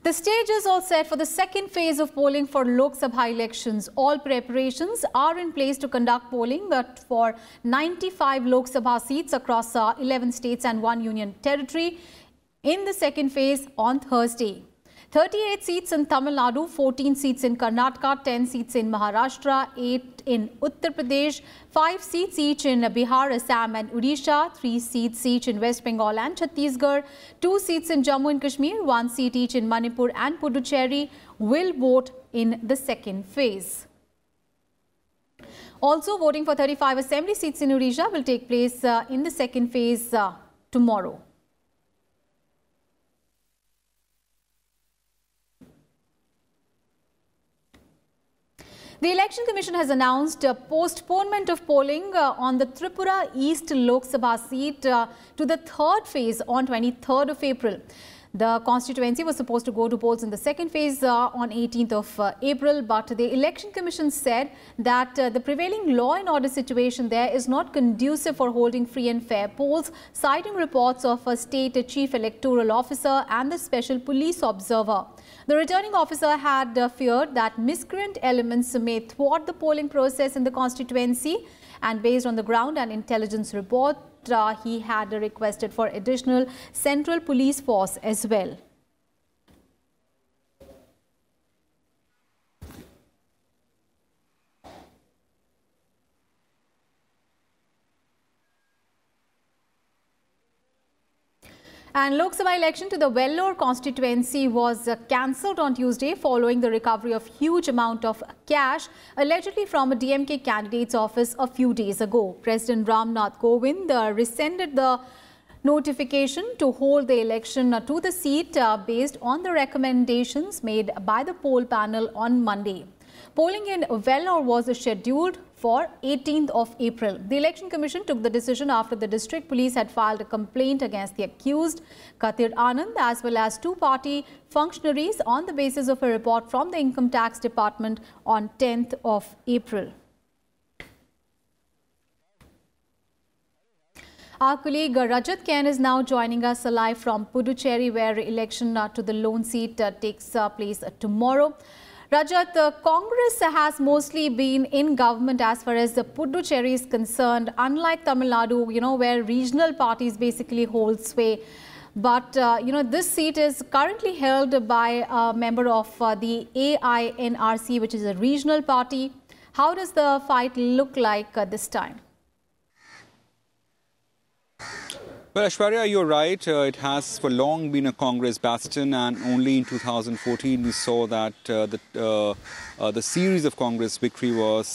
The stage is all set for the second phase of polling for Lok Sabha elections. All preparations are in place to conduct polling for 95 Lok Sabha seats across 11 states and 1 union territory in the second phase on Thursday. 38 seats in Tamil Nadu, 14 seats in Karnataka, 10 seats in Maharashtra, 8 in Uttar Pradesh, 5 seats each in Bihar, Assam and Odisha, 3 seats each in West Bengal and Chhattisgarh, 2 seats in Jammu and Kashmir, 1 seat each in Manipur and Puducherry will vote in the second phase. Also, voting for 35 assembly seats in Odisha will take place in the second phase tomorrow. The Election Commission has announced a postponement of polling on the Tripura East Lok Sabha seat to the third phase on 23rd of April. The constituency was supposed to go to polls in the second phase on 18th of April, but the Election Commission said that the prevailing law and order situation there is not conducive for holding free and fair polls, citing reports of a state chief electoral officer and the special police observer. The returning officer had feared that miscreant elements may thwart the polling process in the constituency, and based on the ground and intelligence report, he had requested for additional central police force as well. And Lok Sabha election to the Vellore constituency was cancelled on Tuesday following the recovery of huge amount of cash allegedly from a DMK candidate's office a few days ago. President Ram Nath Kovind rescinded the notification to hold the election to the seat based on the recommendations made by the poll panel on Monday. Polling in Vellore was scheduled for 18th of April. The Election Commission took the decision after the district police had filed a complaint against the accused, Katir Anand, as well as 2 party functionaries on the basis of a report from the Income Tax Department on 10th of April. Our colleague Rajat Ken is now joining us live from Puducherry, where election to the lone seat takes place tomorrow. Rajat, Congress has mostly been in government as far as the Puducherry is concerned, unlike Tamil Nadu, where regional parties basically hold sway. But, this seat is currently held by a member of the AINRC, which is a regional party. How does the fight look like this time? Well, Ashwarya, you're right. It has for long been a Congress bastion, and only in 2014 we saw that the series of Congress victory was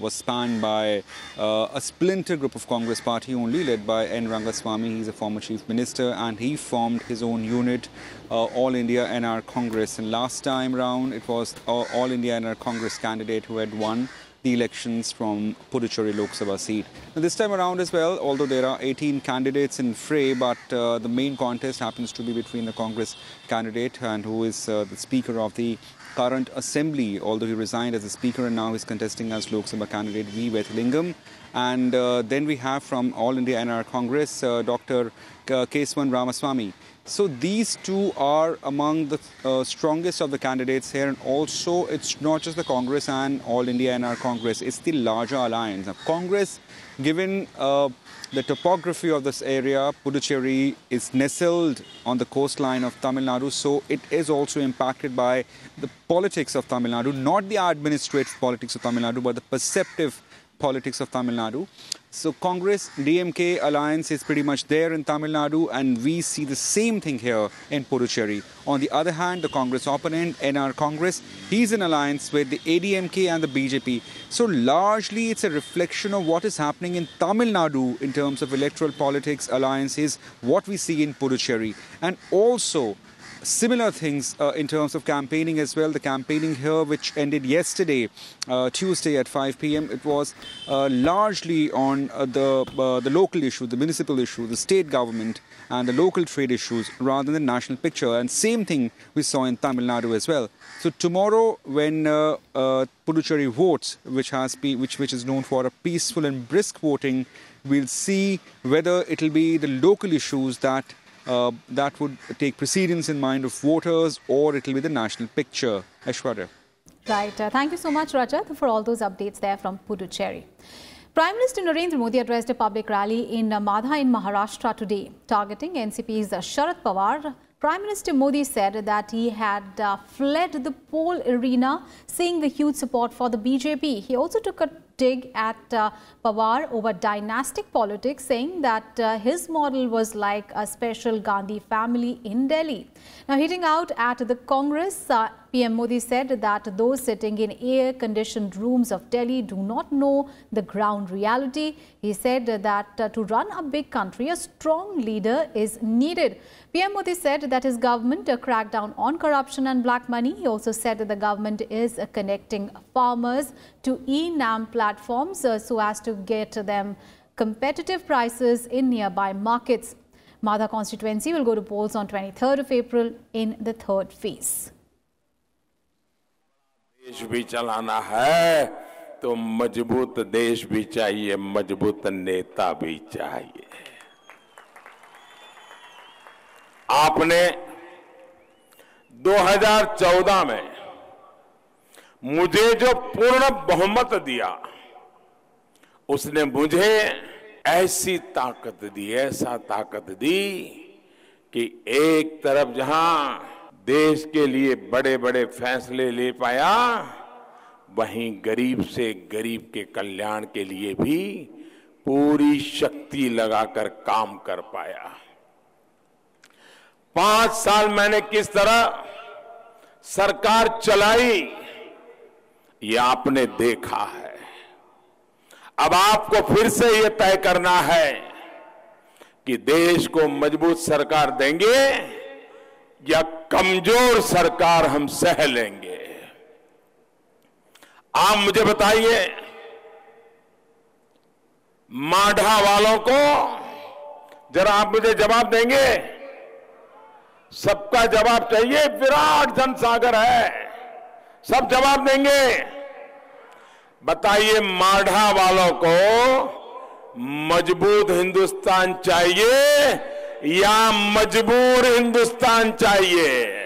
spanned by a splinter group of Congress party only, led by N. Rangaswamy. He's a former chief minister, and he formed his own unit, All India NR Congress. And last time round, it was All India NR Congress candidate who had won the elections from Puducherry Lok Sabha seat. Now, this time around as well, although there are 18 candidates in fray, but the main contest happens to be between the Congress candidate and who is the Speaker of the current Assembly, although he resigned as a Speaker and now is contesting as Lok Sabha candidate V. Vethlingam. And then we have from All India NR Congress, Dr. Keswan Ramaswamy. So these two are among the strongest of the candidates here, and also it's not just the Congress and All India NR Congress, it's the larger alliance. Now, Congress, given the topography of this area, Puducherry is nestled on the coastline of Tamil Nadu, so it is also impacted by the politics of Tamil Nadu, not the administrative politics of Tamil Nadu, but the perceptive politics of Tamil Nadu. So Congress DMK alliance is pretty much there in Tamil Nadu, and we see the same thing here in Puducherry. On the other hand, the Congress opponent, NR Congress, he's in alliance with the ADMK and the BJP. So largely it's a reflection of what is happening in Tamil Nadu in terms of electoral politics, alliances, what we see in Puducherry. And also similar things in terms of campaigning as well. The campaigning here, which ended yesterday, Tuesday at 5 p.m., it was largely on the local issue, the municipal issue, the state government and the local trade issues rather than the national picture. And same thing we saw in Tamil Nadu as well. So tomorrow, when Puducherry votes, which is known for a peaceful and brisk voting, we'll see whether it will be the local issues that that would take precedence in mind of voters, or it will be the national picture. Aishwarya. Right. Thank you so much, Rajya, for all those updates there from Puducherry. Prime Minister Narendra Modi addressed a public rally in Madha in Maharashtra today, targeting NCP's Sharad Pawar. Prime Minister Modi said that he had fled the poll arena, seeing the huge support for the BJP. He also took a dig at Pawar over dynastic politics, saying that his model was like a special Gandhi family in Delhi. Now, hitting out at the Congress, PM Modi said that those sitting in air-conditioned rooms of Delhi do not know the ground reality. He said that to run a big country, a strong leader is needed. PM Modi said that his government cracked down on corruption and black money. He also said that the government is connecting farmers to e-NAM platforms so as to get them competitive prices in nearby markets. Madha constituency will go to polls on 23rd of April in the third phase. देश भी चलाना है तो मजबूत देश भी चाहिए, मजबूत नेता भी चाहिए। आपने 2014 में मुझे जो पूर्ण बहुमत दिया, उसने मुझे ऐसी ताकत दी, ऐसा ताकत दी कि एक तरफ जहां देश के लिए बड़े बड़े फैसले ले पाया, वहीं गरीब से गरीब के कल्याण के लिए भी पूरी शक्ति लगाकर काम कर पाया। 5 साल मैंने किस तरह सरकार चलाई, ये आपने देखा है। अब आपको फिर से ये तय करना है कि देश को मजबूत सरकार देंगे या कमजोर सरकार हम सह लेंगे। आप मुझे बताइए, माढ़ा वालों को जरा आप मुझे जवाब देंगे? सबका जवाब चाहिए, विराट जनसागर है, सब जवाब देंगे। बताइए, माढ़ा वालों को मजबूत हिंदुस्तान चाहिए या मजबूर हिंदुस्तान चाहिए?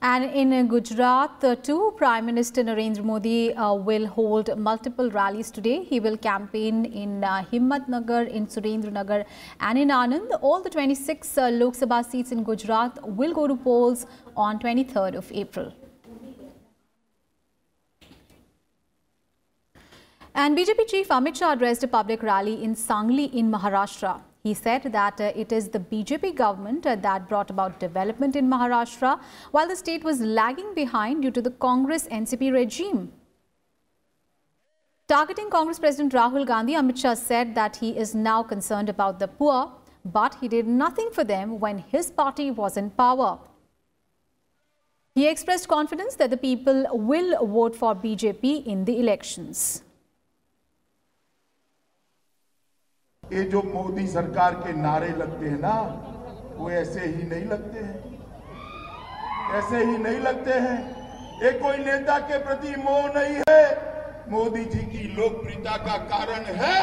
And in Gujarat, too, Prime Minister Narendra Modi will hold multiple rallies today. He will campaign in Himmatnagar, in Surendranagar and in Anand. All the 26 Lok Sabha seats in Gujarat will go to polls on 23rd of April. And BJP Chief Amit Shah addressed a public rally in Sangli in Maharashtra. He said that it is the BJP government that brought about development in Maharashtra, while the state was lagging behind due to the Congress-NCP regime. Targeting Congress President Rahul Gandhi, Amit Shah said that he is now concerned about the poor, but he did nothing for them when his party was in power. He expressed confidence that the people will vote for BJP in the elections. ये जो मोदी सरकार के नारे लगते हैं ना, वो ऐसे ही नहीं लगते हैं, ऐसे ही नहीं लगते हैं। ये कोई नेता के प्रति मोह नहीं है, मोदी जी की लोकप्रियता का कारण है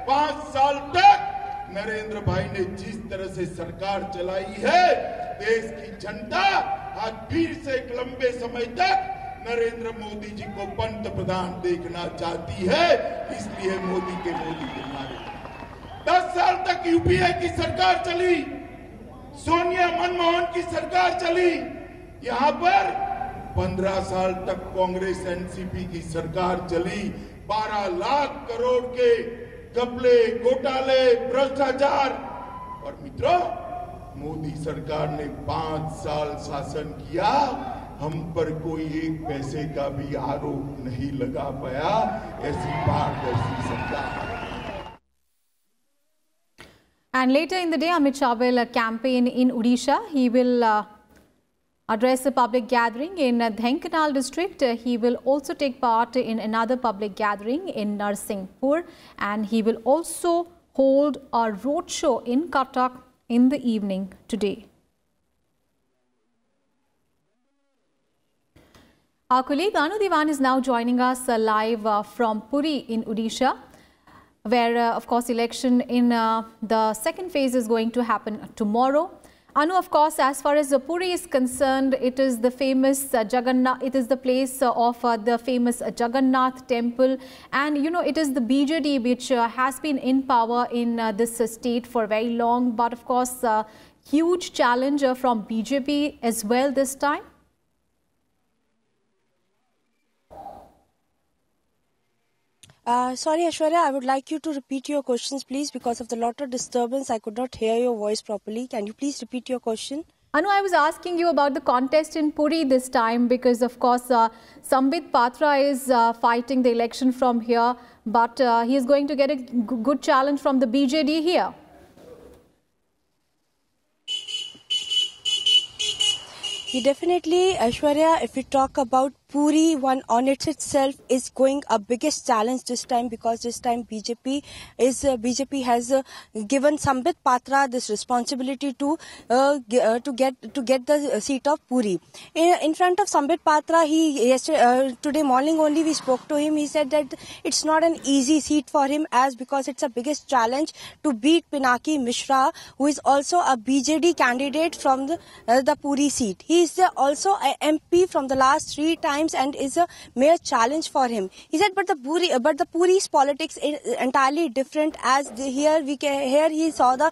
5 साल तक नरेंद्र भाई ने जिस तरह से सरकार चलाई है। देश की जनता आज फिर से एक लंबे समय तक नरेंद्र मोदी जी को पंतप्रधान देखना चाहती है, इसलिए मोदी के नारे। 10 साल तक यूपीए की सरकार चली, सोनिया मनमोहन की सरकार चली, यहां पर 15 साल तक कांग्रेस एनसीपी की सरकार चली। 12 लाख करोड़ के घपले, घोटाले, भ्रष्टाचार। और मित्रों, मोदी सरकार ने 5 साल शासन किया, हम पर कोई एक पैसे का भी आरोप नहीं लगा पाया। ऐसी पारदर्शी सरकार। And later in the day, Amit Shah will campaign in Odisha. He will address a public gathering in Dhenkanal district. He will also take part in another public gathering in Narsinghpur, and he will also hold a roadshow in Cuttack in the evening today. Our colleague Anu Diwan is now joining us live from Puri in Odisha. where, of course, election in the second phase is going to happen tomorrow. Anu, of course, as far as Puri is concerned, it is the famous Jagannath, it is the place of the famous Jagannath temple. And, you know, it is the BJD which has been in power in this state for very long. But, of course, huge challenge from BJP as well this time. Sorry, Aishwarya, I would like you to repeat your questions, please. Because of the lot of disturbance, I could not hear your voice properly. Can you please repeat your question? Anu, I was asking you about the contest in Puri this time because, of course, Sambit Patra is fighting the election from here, but he is going to get a good challenge from the BJD here. Definitely, Aishwarya, if we talk about Puri, one on it itself is going a biggest challenge this time, because this time BJP has given Sambit Patra this responsibility to get the seat of Puri. In front of Sambit Patra, today morning only we spoke to him. He said that it's not an easy seat for him, because it's a biggest challenge to beat Pinaki Mishra, who is also a BJD candidate from the Puri seat. He is also an MP from the last 3 times and is a mere challenge for him. He said, but the Puri's politics is entirely different, as here he saw the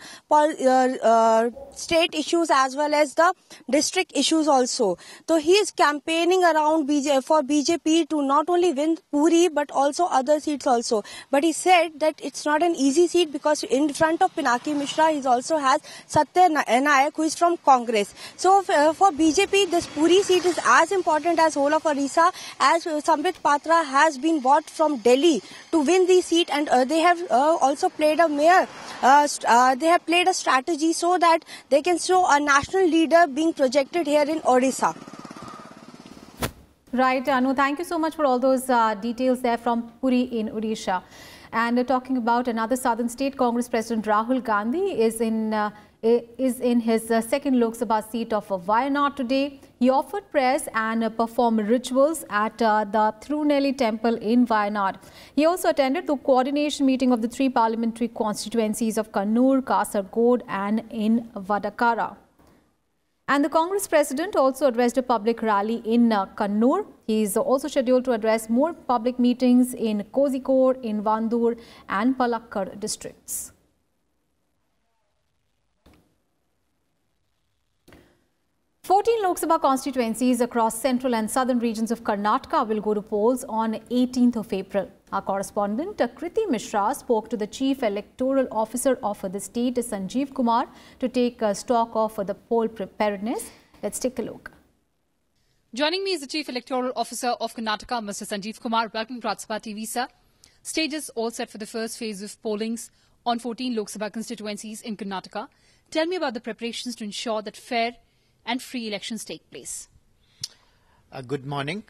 state issues as well as the district issues also. So he is campaigning around for BJP to not only win Puri but also other seats also. But he said that it's not an easy seat, because in front of Pinaki Mishra he also has Satya Nayak, who is from Congress. So for BJP, this Puri seat is as important as whole of Orissa, as Sambit Patra has been bought from Delhi to win the seat, and they have also played a strategy so that they can show a national leader being projected here in Orissa. Right, Anu, thank you so much for all those details there from Puri in Odisha. And talking about another southern state, Congress President Rahul Gandhi is in his second Lok Sabha seat of Wayanad today. He offered prayers and performed rituals at the Thirunelli temple in Wayanad. He also attended the coordination meeting of the 3 parliamentary constituencies of Kannur, Kasargod and in Vadakara. And the Congress president also addressed a public rally in Kannur. He is also scheduled to address more public meetings in Kozhikode, in Vandur and Palakkad districts. Fourteen Lok Sabha constituencies across central and southern regions of Karnataka will go to polls on 18th of April. Our correspondent Kriti Mishra spoke to the Chief Electoral Officer of the state, Sanjeev Kumar, to take stock of the poll preparedness. Let's take a look. Joining me is the Chief Electoral Officer of Karnataka, Mr. Sanjeev Kumar. Welcome to Rajya TV, sir. Stages all set for the first phase of pollings on 14 Lok Sabha constituencies in Karnataka. Tell me about the preparations to ensure that fair and free elections take place. Good morning.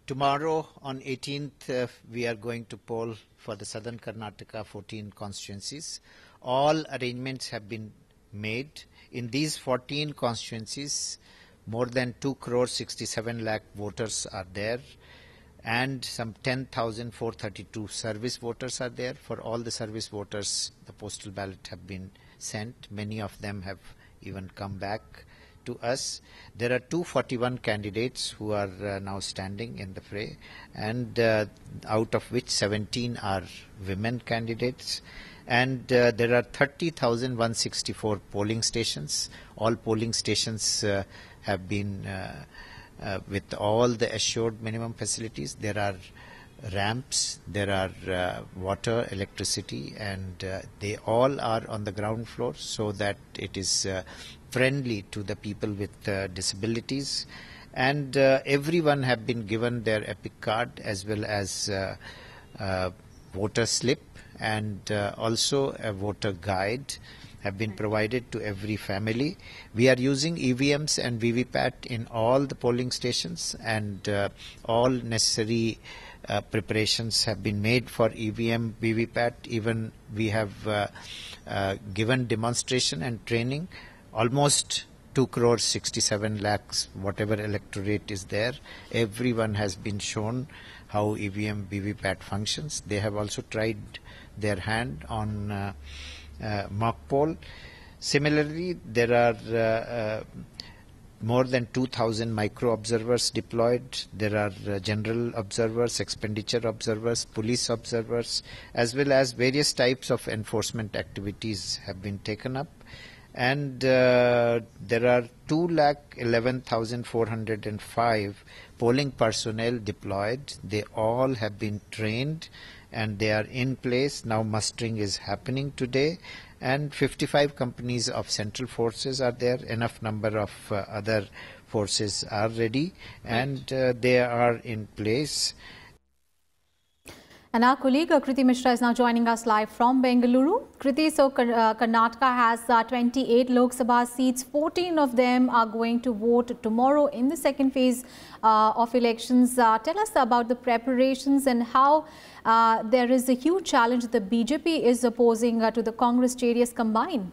Tomorrow on 18th, we are going to poll for the southern Karnataka 14 constituencies. All arrangements have been made. In these 14 constituencies, more than 2 crore 67 lakh voters are there, and some 10,432 service voters are there. For all the service voters, the postal ballot have been sent. Many of them have even come back to us. There are 241 candidates who are now standing in the fray, and out of which 17 are women candidates. And there are 30,164 polling stations. All polling stations have been with all the assured minimum facilities. There are ramps, there are water, electricity, and they all are on the ground floor, so that it is friendly to the people with disabilities. And everyone have been given their epic card as well as voter slip, and also a voter guide have been provided to every family. We are using EVMs and VVPAT in all the polling stations, and all necessary preparations have been made for EVM, VVPAT. Even we have given demonstration and training. Almost 2 crore 67 lakhs, whatever electorate is there, everyone has been shown how EVM VVPAT functions. They have also tried their hand on mock poll. Similarly, there are more than 2,000 micro observers deployed. There are general observers, expenditure observers, police observers, as well as various types of enforcement activities have been taken up. And there are 211,405 polling personnel deployed. They all have been trained and they are in place. Now mustering is happening today. And 55 companies of central forces are there. Enough number of other forces are ready, and they are in place. And our colleague Kriti Mishra is now joining us live from Bengaluru. Kriti, so Karnataka has 28 Lok Sabha seats. 14 of them are going to vote tomorrow in the second phase of elections. Tell us about the preparations and how there is a huge challenge the BJP is opposing to the Congress-JDS combine.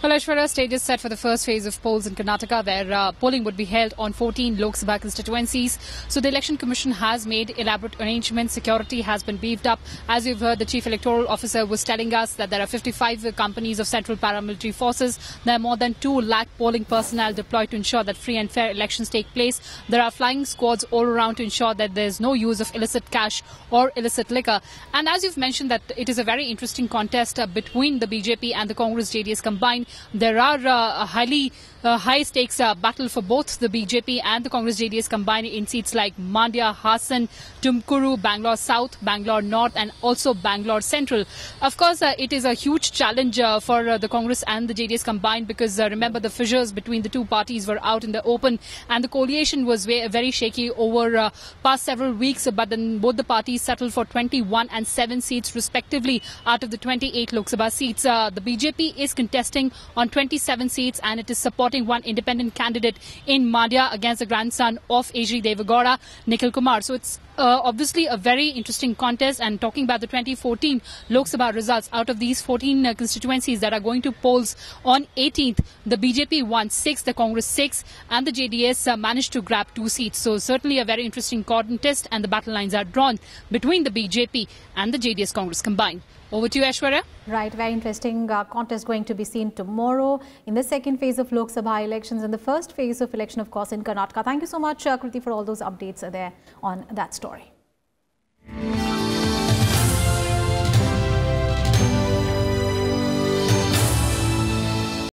Well, Aishwarya, stage is set for the first phase of polls in Karnataka, where polling would be held on 14 Lok Sabha constituencies. So the Election Commission has made elaborate arrangements. Security has been beefed up. As you've heard, the Chief Electoral Officer was telling us that there are 55 companies of central paramilitary forces. There are more than 2 lakh polling personnel deployed to ensure that free and fair elections take place. There are flying squads all around to ensure that there is no use of illicit cash or illicit liquor. And as you've mentioned, that it is a very interesting contest between the BJP and the Congress-JDS combined. There are high stakes battle for both the BJP and the Congress-JDS combined in seats like Mandya, Hassan, Tumkuru, Bangalore South, Bangalore North and also Bangalore Central. Of course, it is a huge challenge for the Congress and the JDS combined because remember the fissures between the two parties were out in the open and the coalition was very shaky over past several weeks, but then both the parties settled for 21 and 7 seats respectively out of the 28 Lok Sabha seats. The BJP is contesting on 27 seats and it is supporting one independent candidate in Mandya against the grandson of H.D. Devagowda, Nikhil Kumar. So it's obviously a very interesting contest. And talking about the 2014 Lok Sabha results, out of these 14 constituencies that are going to polls on 18th, the BJP won 6, the Congress 6 and the JDS managed to grab 2 seats. So certainly a very interesting contest and the battle lines are drawn between the BJP and the JDS Congress combined. Over to you, Aishwarya. Right, very interesting contest going to be seen tomorrow in the second phase of Lok Sabha elections and the first phase of election, of course, in Karnataka. Thank you so much, Kriti, for all those updates there on that story.